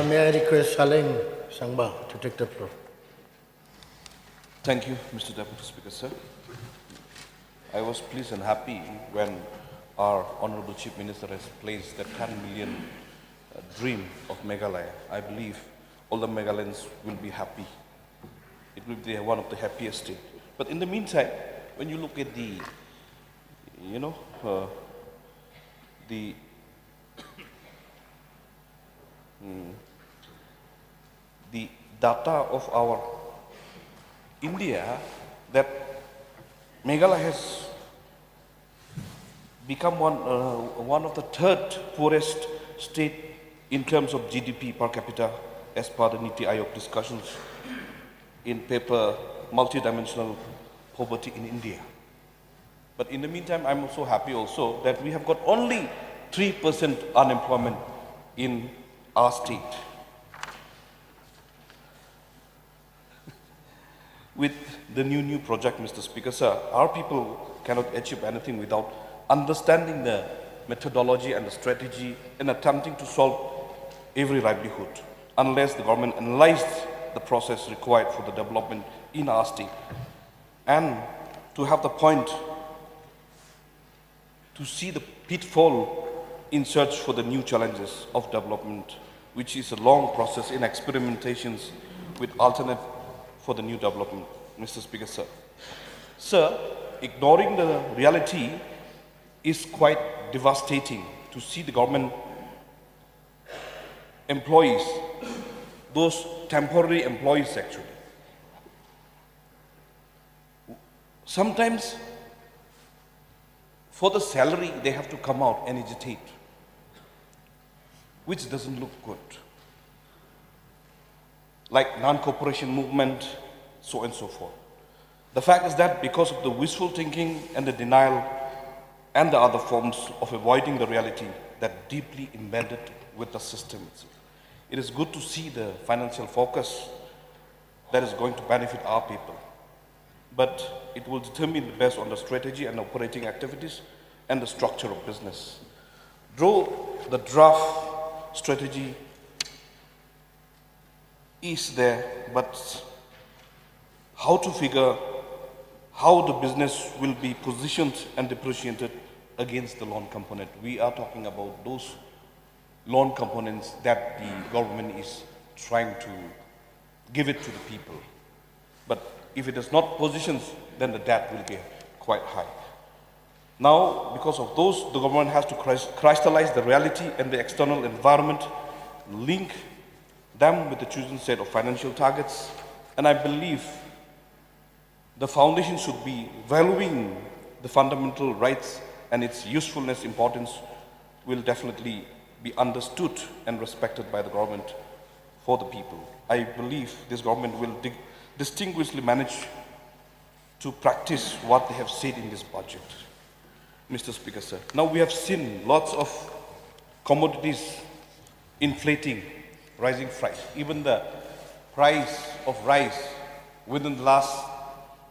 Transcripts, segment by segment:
May I request Saleng Sangba to take the floor? Thank you, Mr. Deputy Speaker, sir. I was pleased and happy when our Honorable Chief Minister has placed the 10 million dream of Meghalaya. I believe all the Meghalayans will be happy. It will be one of the happiest states. But in the meantime, when you look at the, the data of our India, that Meghalaya has become one of the third poorest state in terms of GDP per capita as per the Niti Aayog discussions in paper multidimensional poverty in India. But in the meantime, I'm also happy also that we have got only 3% unemployment in our state. With the new project, Mr. Speaker, sir, our people cannot achieve anything without understanding the methodology and the strategy and attempting to solve every livelihood, unless the government analyzes the process required for the development in our state. And to have the point to see the pitfall in search for the new challenges of development, which is a long process in experimentations with alternate for the new development, Mr. Speaker, sir. Sir, ignoring the reality is quite devastating to see the government employees, those temporary employees actually. Sometimes for the salary they have to come out and agitate, which doesn't look good. Like non-cooperation movement, so and so forth. The fact is that because of the wishful thinking and the denial and the other forms of avoiding the reality that deeply embedded with the system, it is good to see the financial focus that is going to benefit our people. But it will determine based on the strategy and operating activities and the structure of business. Though the draft strategy is there, but how to figure how the business will be positioned and depreciated against the loan component. We are talking about those loan components that the government is trying to give it to the people. But if it is not positioned, then the debt will get quite high. Now, because of those, the government has to crystallize the reality and the external environment, link them with the chosen set of financial targets, and I believe the foundation should be valuing the fundamental rights and its usefulness, importance will definitely be understood and respected by the government for the people. I believe this government will distinguishedly manage to practice what they have said in this budget. Mr. Speaker, sir. Now we have seen lots of commodities inflating, rising price. Even the price of rice within the last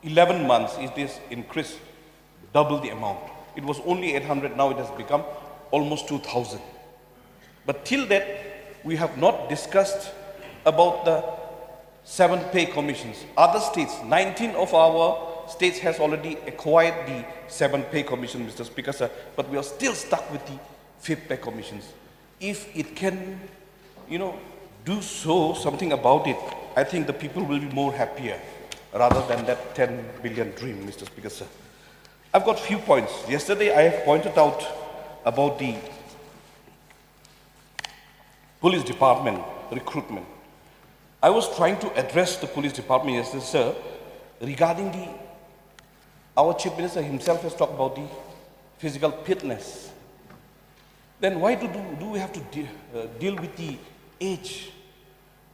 11 months is this increase double the amount. It was only 800, now it has become almost 2,000. But till that, we have not discussed about the 7 pay commissions. Other states, 19 of our states has already acquired the 7 pay commission, Mr. Speaker, sir, but we are still stuck with the 5th pay commissions. If it can, do something about it, I think the people will be more happier rather than that 10 billion dream, Mr. Speaker, sir. I've got few points. Yesterday, I have pointed out about the police department recruitment. I was trying to address the police department yesterday, sir, regarding our Chief Minister himself has talked about the physical fitness. Then why do we have to deal with the age?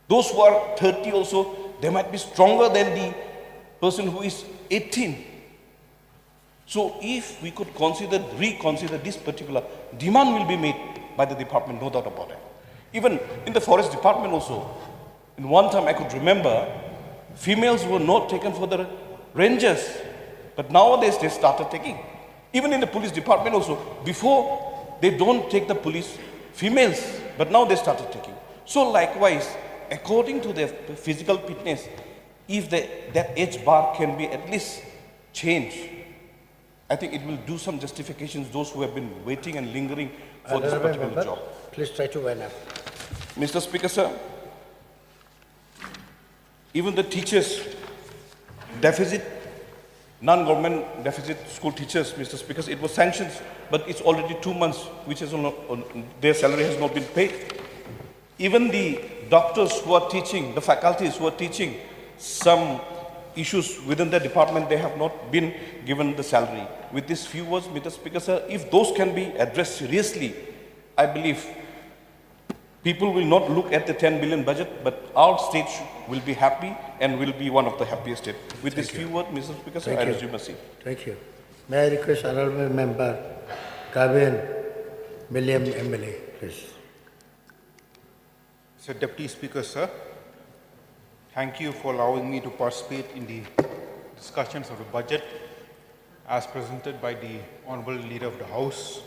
Those who are 30 also, they might be stronger than the person who is 18. So if we could reconsider this particular demand will be made by the department, no doubt about it. Even in the forest department also, in one time I could remember, females were not taken for the rangers, but nowadays they started taking. Even in the police department also, before they don't take the police females, but now they started taking. So likewise, according to their physical fitness, if that age bar can be at least changed, I think it will do some justifications those who have been waiting and lingering for this Honourable particular member, job. please try to wind up. Mr. Speaker, sir, even the teachers deficit, non-government deficit school teachers, Mr. Speaker, it was sanctioned, but it's already 2 months, which is their salary has not been paid. Even the doctors who are teaching, the faculties who are teaching some issues within the department, they have not been given the salary. With these few words, Mr. Speaker, sir, if those can be addressed seriously, I believe people will not look at the 10 billion budget, but our state will be happy and will be one of the happiest states. With these few words, Mr. Speaker, sir, I resume my seat. Thank you. May I request Honourable Member Gavin William MLA, please. So, Deputy Speaker, sir, thank you for allowing me to participate in the discussions of the budget as presented by the Honourable Leader of the House.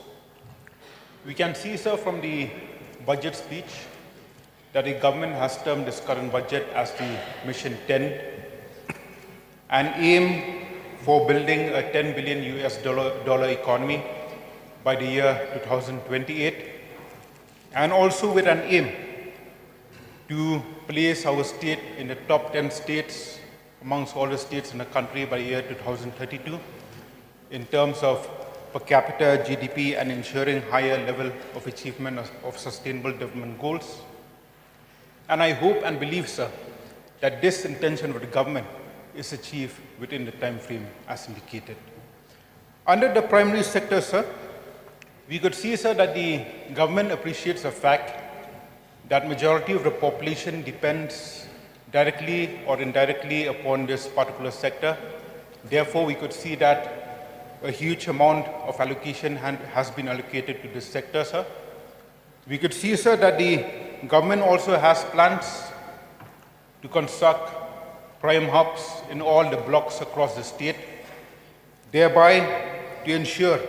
We can see, sir, from the budget speech that the government has termed this current budget as the Mission 10, an aim for building a $10 billion US economy by the year 2028, and also with an aim to place our state in the top 10 states amongst all the states in the country by the year 2032 in terms of per capita GDP and ensuring higher level of achievement of sustainable development goals. And I hope and believe, sir, that this intention of the government is achieved within the time frame as indicated. Under the primary sector, sir, we could see, sir, that the government appreciates the fact that majority of the population depends directly or indirectly upon this particular sector. Therefore, we could see that a huge amount of allocation has been allocated to this sector, sir. We could see, sir, that the government also has plans to construct prime hubs in all the blocks across the state, thereby to ensure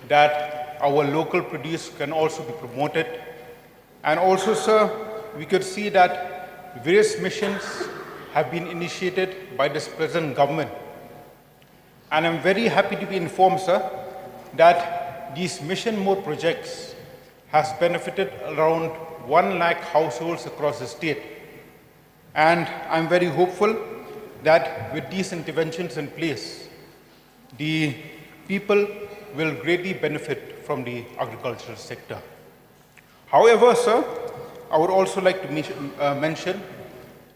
that our local produce can also be promoted. And also, sir, we could see that various missions have been initiated by this present government. And I'm very happy to be informed, sir, that these mission mode projects has benefited around 1 lakh households across the state. And I'm very hopeful that with these interventions in place, the people will greatly benefit from the agricultural sector. However, sir, I would also like to mention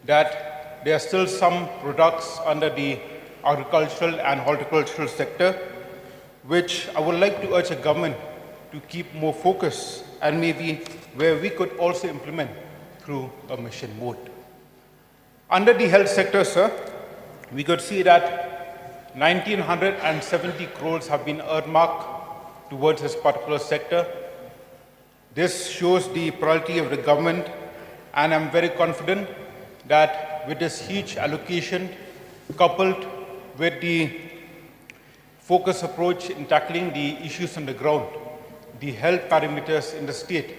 that there are still some products under the agricultural and horticultural sector, which I would like to urge the government to keep more focus and maybe where we could also implement through a mission mode. Under the health sector, sir, we could see that 1,970 crores have been earmarked towards this particular sector. This shows the priority of the government, and I'm very confident that with this huge allocation coupled with the focused approach in tackling the issues on the ground, the health parameters in the state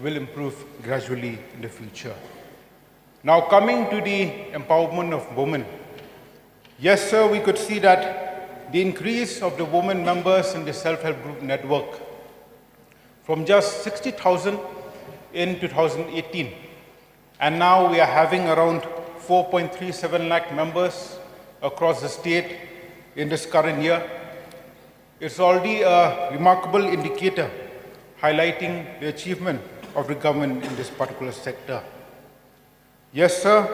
will improve gradually in the future. Now, coming to the empowerment of women. Yes, sir, we could see that the increase of the women members in the self-help group network from just 60,000 in 2018, and now we are having around 4.37 lakh members across the state in this current year. It's already a remarkable indicator highlighting the achievement of the government in this particular sector. Yes, sir,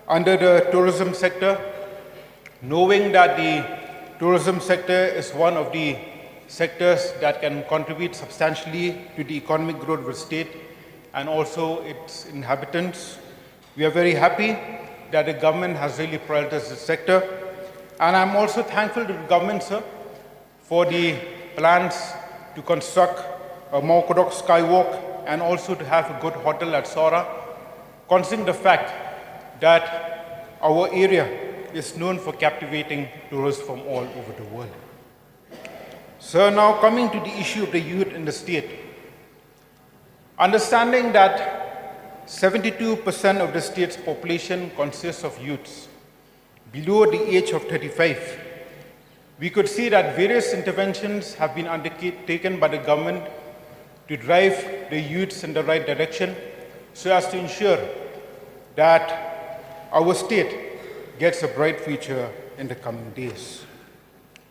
under the tourism sector, knowing that the tourism sector is one of the sectors that can contribute substantially to the economic growth of the state and also its inhabitants, we are very happy that the government has really prioritized this sector. And I'm also thankful to the government, sir, for the plans to construct a more orthodox skywalk and also to have a good hotel at Sora, considering the fact that our area is known for captivating tourists from all over the world. Sir, now coming to the issue of the youth in the state. Understanding that 72% of the state's population consists of youths below the age of 35. We could see that various interventions have been undertaken by the government to drive the youths in the right direction so as to ensure that our state gets a bright future in the coming days.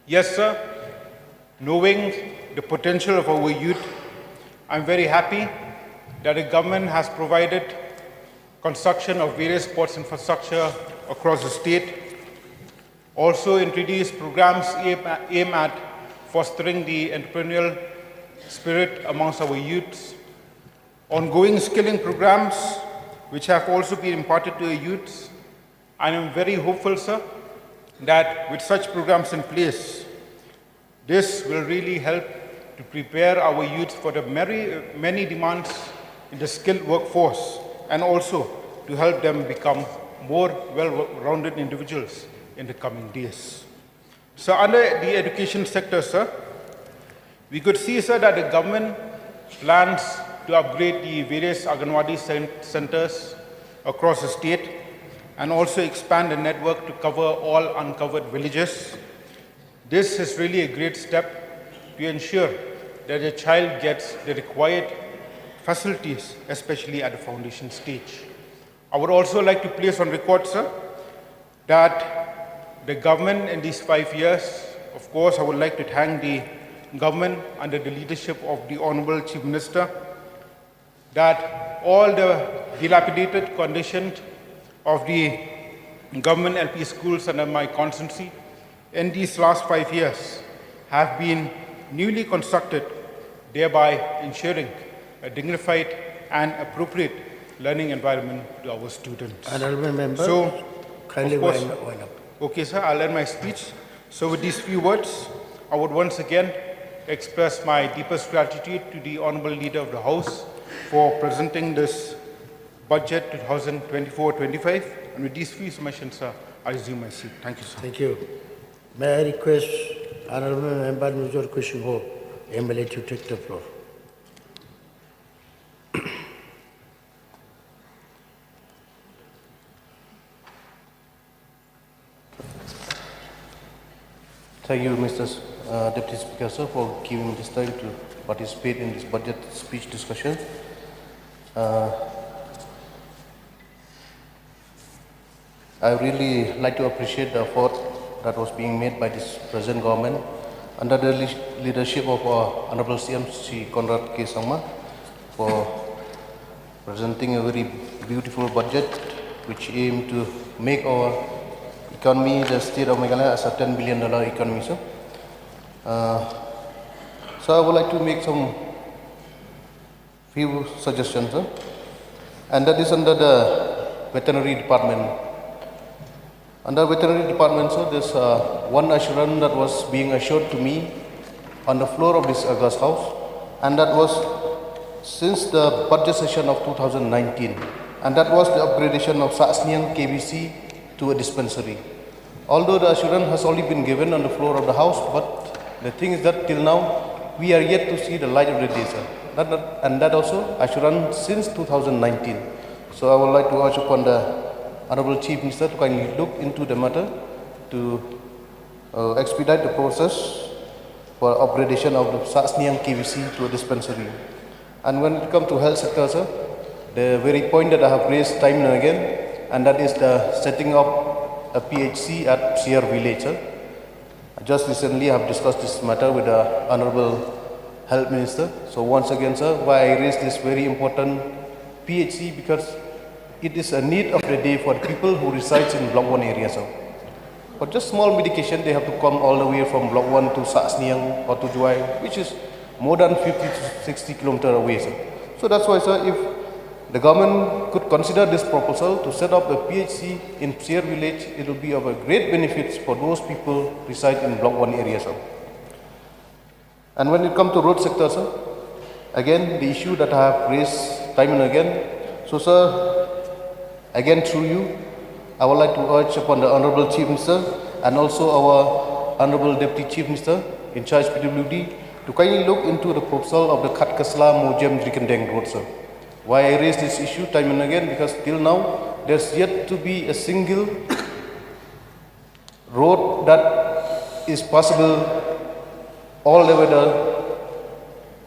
Yes, sir, knowing the potential of our youth, I'm very happy that the government has provided construction of various sports infrastructure across the state, also introduced programs aimed at fostering the entrepreneurial spirit amongst our youths, ongoing skilling programs which have also been imparted to the youths. I am very hopeful, sir, that with such programs in place, this will really help to prepare our youth for the many demands in the skilled workforce and also to help them become more well-rounded individuals in the coming days. So under the education sector, sir, we could see, sir, that the government plans to upgrade the various Anganwadi centers across the state and also expand the network to cover all uncovered villages. This is really a great step to ensure that the child gets the required facilities, especially at the foundation stage. I would also like to place on record, sir, that the government in these 5 years, of course, I would like to thank the government under the leadership of the Honorable Chief Minister, that all the dilapidated condition of the government LP schools under my constituency in these last 5 years have been newly constructed, thereby ensuring a dignified and appropriate learning environment to our students. Honorable Member, So, kindly of course, wind up. okay, sir, I'll end my speech. So with these few words, I would once again express my deepest gratitude to the Honorable Leader of the House for presenting this budget 2024-25. And with these few submissions, sir, I resume my seat. Thank you, sir. Thank you. May I request Honorable Member Nuzul Kushingho, MLA, to take the floor. Thank you, Mr. Deputy Speaker, sir, for giving this time to participate in this budget speech discussion. I really like to appreciate the effort that was being made by this present government under the leadership of our Honorable CM Sri Conrad K. Sangma for presenting a very beautiful budget which aim to make our economy, the state of Meghalaya, as a $10 billion economy, sir. So I would like to make some few suggestions, sir. And that is under the veterinary department. Under veterinary department, sir, there's one assurance that was being assured to me on the floor of this August House, and that was since the budget session of 2019, and that was the upgradation of Saasniang KBC to a dispensary. Although the assurance has already been given on the floor of the House, but the thing is that till now, we are yet to see the light of the day, sir. And that also assurance since 2019. So I would like to urge upon the Honorable Chief Minister to kindly look into the matter to expedite the process for upgradation of the Saasniang KBC to a dispensary. And when it comes to health sector, sir, the very point that I have raised time and again, and that is the setting up a PHC at Sierra Village, sir. Just recently I have discussed this matter with the Honorable Health Minister. So once again, sir, why I raised this very important PHC, because it is a need of the day for the people who reside in Block 1 area, sir. For just small medication, they have to come all the way from Block 1 to Saasniang or to Juai, which is more than 50 to 60 kilometers away, sir. So that's why, sir, if the government could consider this proposal to set up a PHC in Sierra Village, it will be of a great benefit for those people who reside in Block 1 area, sir. And when it comes to road sector, sir, again, the issue that I have raised time and again. So, sir, again, through you, I would like to urge upon the Honorable Chief Minister and also our Honorable Deputy Chief Minister in charge PWD to kindly look into the proposal of the Khatkasla Mojem Drikendeng Road, sir. Why I raise this issue time and again? Because till now, there's yet to be a single road that is possible all the way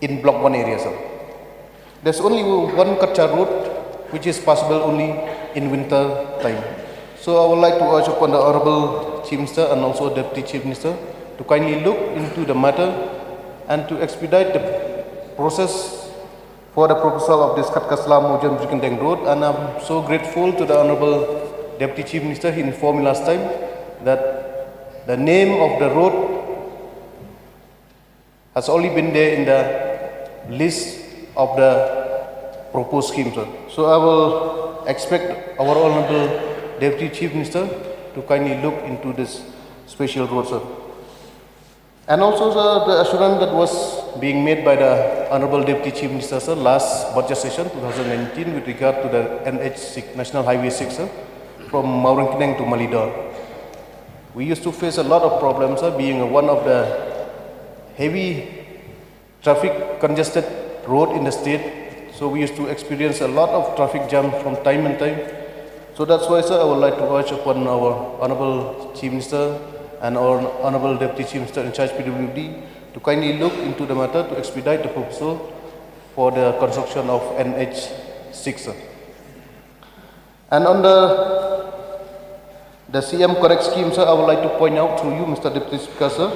in Block 1 area, sir. There's only one Kacha road which is possible only in winter time. So I would like to urge upon the Honorable Chief Minister and also Deputy Chief Minister to kindly look into the matter and to expedite the process for the proposal of this Katkaslam Mojam Jikendeng Road. And I'm so grateful to the Honorable Deputy Chief Minister. He informed me last time that the name of the road has only been there in the list of the proposed scheme, sir. So I will expect our Honorable Deputy Chief Minister to kindly look into this special road, sir. And also, sir, the assurance that was being made by the Honorable Deputy Chief Minister, sir, last budget session 2019 with regard to the NH6, National Highway 6, sir, from Maurangkinang to Malidor. We used to face a lot of problems, sir, being one of the heavy traffic congested road in the state. So we used to experience a lot of traffic jam from time and time. So that's why, sir, I would like to urge upon our Honorable Chief Minister and our Honorable Deputy Chief Minister in charge PWD to kindly look into the matter to expedite the proposal for the construction of NH6, sir. And on the CM Correct scheme, sir, I would like to point out to you, Mr. Deputy Speaker, sir,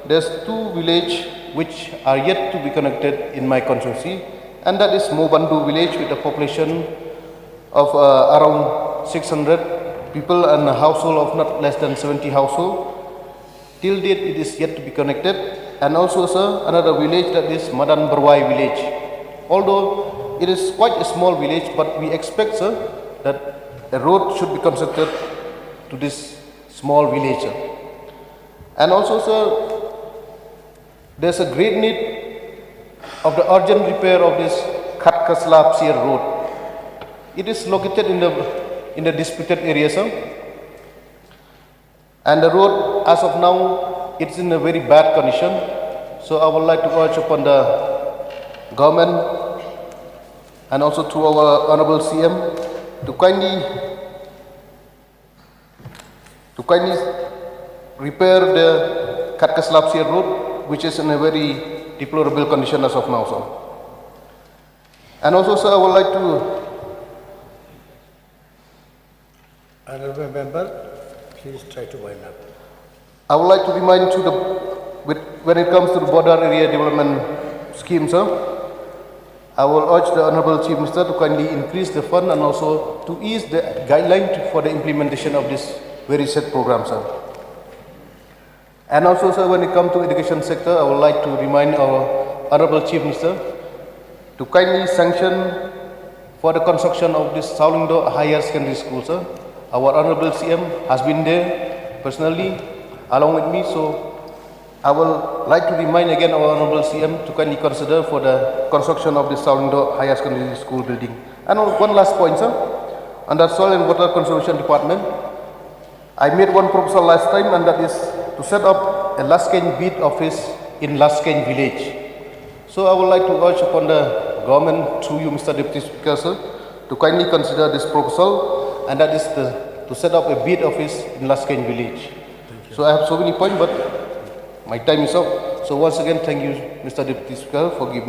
there's two villages which are yet to be connected in my constituency, and that is Mobandu village with a population of around 600 people and a household of not less than 70 households. Till date, it is yet to be connected. And also, sir, another village, that is Madan Berwai village. Although it is quite a small village, but we expect, sir, that a road should be constructed to this small village, sir. And also, sir, there's a great need of the urgent repair of this Khatkaslap road. It is located in the disputed area, sir. And the road, as of now, it's in a very bad condition. So I would like to urge upon the government and also to our Honorable CM to kindly repair the Khatkaslap road, which is in a very deplorable condition as of now, sir. And also, sir, I would like to Honorable Member, please try to wind up. I would like to remind to when it comes to the border area development scheme, sir, I will urge the Honorable Chief Minister to kindly increase the fund and also to ease the guideline for the implementation of this very set program, sir. And also, sir, when it comes to education sector, I would like to remind our Honorable Chief Minister to kindly sanction for the construction of this Saleng Higher Secondary School, sir. Our Honorable CM has been there personally along with me, so I will like to remind again our Honorable CM to kindly consider for the construction of this Saleng Higher Secondary School building. And one last point, sir. Under Soil and Water Conservation Department, I made one proposal last time, and that is to set up a Laskeng beat office in Laskeng village. So I would like to urge upon the government through you, Mr. Deputy Speaker, sir, to kindly consider this proposal, and that is to set up a beat office in Laskeng village. So I have so many points, but my time is up. So once again, thank you, Mr. Deputy Speaker, for giving